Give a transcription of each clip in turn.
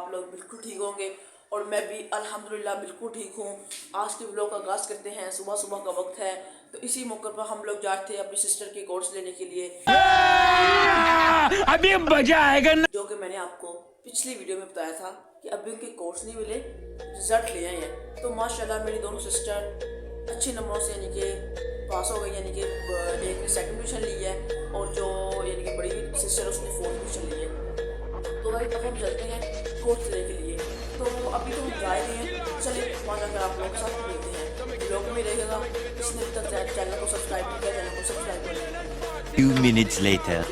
आप लोग बिल्कुल ठीक होंगे और मैं भी अल्हम्दुलिल्लाह बिल्कुल ठीक हूँ। आज के व्लॉग का आगाज़ करते हैं। सुबह सुबह का वक्त है, तो इसी मौके पर हम लोग जाते हैं अपनी सिस्टर के कोर्स लेने के लिए, अभी मजा आएगा ना। जो कि मैंने आपको पिछली वीडियो में बताया था कि अभी उनके कोर्स नहीं मिले, रिजल्ट ले आए हैं। तो माशाल्लाह मेरी दोनों सिस्टर अच्छे नंबरों से यानी कि पास हो गई, यानी कि एक ने सेकंड पोजीशन ली है और जो यानी कि बड़ी सिस्टर उसने फोर्थ पोजीशन ली है। तो भाई अब हम चलते हैं कोर्स लेने के लिए। तो अभी तो हम जा रहे हैं, चलिए वहाँ जाकर आप लोगों के साथ मिलते हैं। ब्लॉग में रहेगा, जिसने अभी तक चैनल को सब्सक्राइब नहीं किया चैनल को सब्सक्राइब करें। 2 minutes later.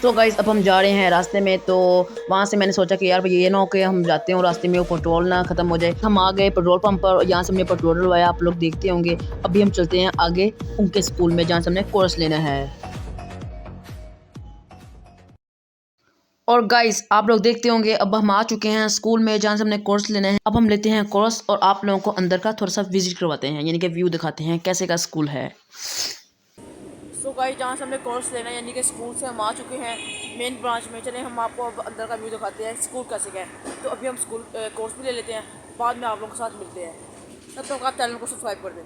तो गाइस अब हम जा रहे हैं रास्ते में। तो वहाँ से मैंने सोचा कि यार भाई ये ना हो कि हम जाते हैं और रास्ते में वो पेट्रोल ना ख़त्म हो जाए। हम आ गए पेट्रोल पंप पर और यहाँ से हमने पेट्रोल डलवाया, आप लोग देखते होंगे। अभी हम चलते हैं आगे उनके स्कूल में जहाँ से हमने कोर्स लेना है। और गाइस आप लोग देखते होंगे अब हम आ चुके हैं स्कूल में जहाँ से हमने कोर्स लेना है। अब हम लेते हैं कोर्स और आप लोगों को अंदर का थोड़ा सा विजिट करवाते हैं, यानी कि व्यू दिखाते हैं कैसे का स्कूल है। सो गाइस जहाँ से हमने कोर्स लेना है, यानी कि स्कूल से हम आ चुके हैं मेन ब्रांच में। चले हम आपको अब अंदर का व्यू दिखाते हैं स्कूल कैसे का है। तो अभी हम स्कूल कोर्स भी ले लेते हैं, बाद में आप लोगों के साथ मिलते हैं। तब तक आप चैनल को सब्सक्राइब कर दें।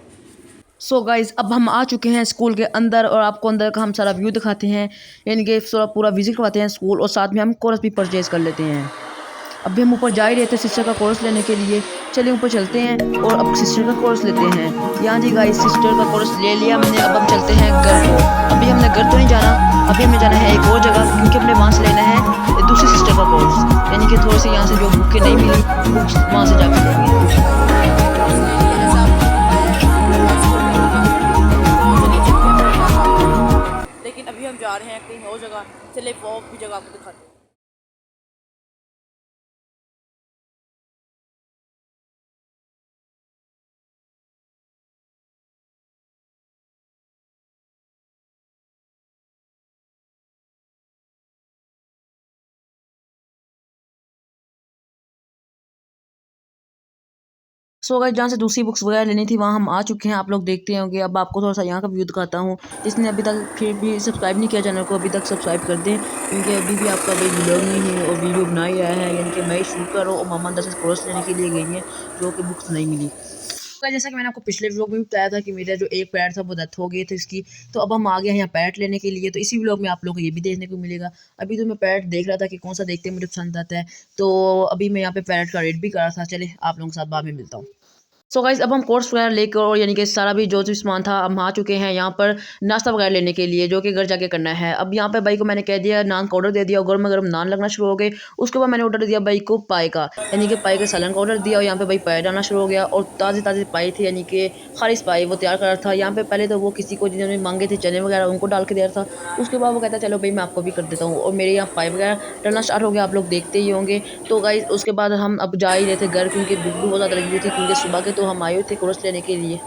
सो गाइज अब हम आ चुके हैं स्कूल के अंदर और आपको अंदर का हम सारा व्यू दिखाते हैं, यानी कि पूरा विजिट करवाते हैं स्कूल और साथ में हम कोर्स भी परचेज़ कर लेते हैं। अभी हम ऊपर जा ही रहे थे सिस्टर का कोर्स लेने के लिए। चलिए ऊपर चलते हैं और अब सिस्टर का कोर्स लेते हैं। यहाँ जी गाइस सिस्टर का कोर्स ले लिया मैंने। अब हम चलते हैं घर को। अभी हमने घर तो नहीं जाना, अभी हमें जाना है एक और जगह, क्योंकि हमने वहाँ से लेना है दूसरी सिस्टर का कोर्स, यानी कि थोड़ी सी यहाँ से जो बुकें नहीं मिली बुक्स वहाँ से जाकर लेंगे। लेकिन अभी हम जा रहे हैं कहीं और जगह, चले वो भी जगह आपको दिखाते हैं। सो गाइस जहाँ से दूसरी बुक्स वगैरह लेनी थी वहाँ हम आ चुके हैं, आप लोग देखते होंगे। अब आपको थोड़ा सा यहाँ का व्यू दिखाता हूँ। जिसने अभी तक फिर भी सब्सक्राइब नहीं किया चैनल को, अभी तक सब्सक्राइब कर दें, क्योंकि अभी भी आपका भाई व्लॉग नहीं है और वीडियो बना ही रहा है, यानी कि मैं शूट कर रहा हूँ और मामा अंदर से कोर्स लेने के लिए गई हैं जो कि बुक्स नहीं मिली। तो जैसा कि मैंने आपको पिछले व्लॉग में बताया था कि मेरा जो एक पैर था वो डेथ हो गई थी इसकी, तो अब हम आ गए हैं यहाँ पैट लेने के लिए। तो इसी व्लॉग में आप लोगों को ये भी देखने को मिलेगा। अभी तो मैं पैट देख रहा था कि कौन सा देखते मुझे पसंद आता है, तो अभी मैं यहाँ पे पैट का रेट भी कर रहा था। चले आप लोगों के साथ बाद में मिलता हूँ। सो गाइस अब हम कोर्स वगैरह लेकर और यानी कि सारा भी जो सामान था हम आ चुके हैं यहाँ पर नाश्ता वगैरह लेने के लिए, जो कि घर जाके करना है। अब यहाँ पे भाई को मैंने कह दिया, नान का ऑर्डर दे दिया और गर्म गर्म नान लगना शुरू हो गए। उसके बाद मैंने ऑर्डर दिया भाई को पाए का, यानी कि पाए के सालन का ऑर्डर दिया और यहाँ पे भाई पाए डालना शुरू हो गया। और ताज़े ताज़े पाए थे, यानी कि खालिश पाए वो तैयार कर रहा था। यहाँ पे पहले तो वो किसी को जिन्होंने मांगे थे चने वगैरह उनको डाल के दे रहा था। उसके बाद वो कहता चलो भाई मैं आपको भी कर देता हूँ, और मेरे यहाँ पाए वगैरह डालना स्टार्ट हो गया, आप लोग देखते ही होंगे। तो गाइस उसके बाद हम अब जा ही रहे थे घर, क्योंकि भूख बहुत ज़्यादा लगी हुई थी, क्योंकि सुबह के तो हम आए हुए थे कोर्स लेने के लिए।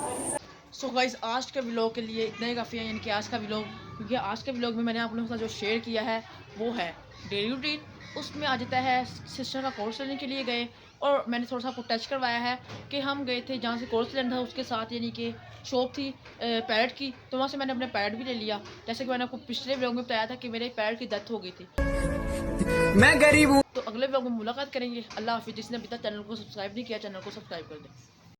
सो गाइस आज के व्लॉग के लिए इतना ही काफ़ी है, यानी कि आज का व्लॉग, क्योंकि आज के व्लॉग में मैंने आप लोगों के साथ जो शेयर किया है वो है डेली रूटीन। उसमें आ जाता है सिस्टर का कोर्स लेने के लिए गए, और मैंने थोड़ा सा आपको टच करवाया है कि हम गए थे जहाँ से कोर्स लेना था उसके साथ, यानी कि शॉप थी पैरट की, तो वहाँ से मैंने अपने पैरट भी ले लिया। जैसे कि मैंने आपको पिछले व्लॉग में बताया था कि मेरे पैरट की डेथ हो गई थी। मैं गरीब हूँ। तो अगले व्लॉग में मुलाकात करेंगे। अल्लाह हाफिज़। जिसने अभी तक चैनल को सब्सक्राइब नहीं किया चैनल को सब्सक्राइब कर दें।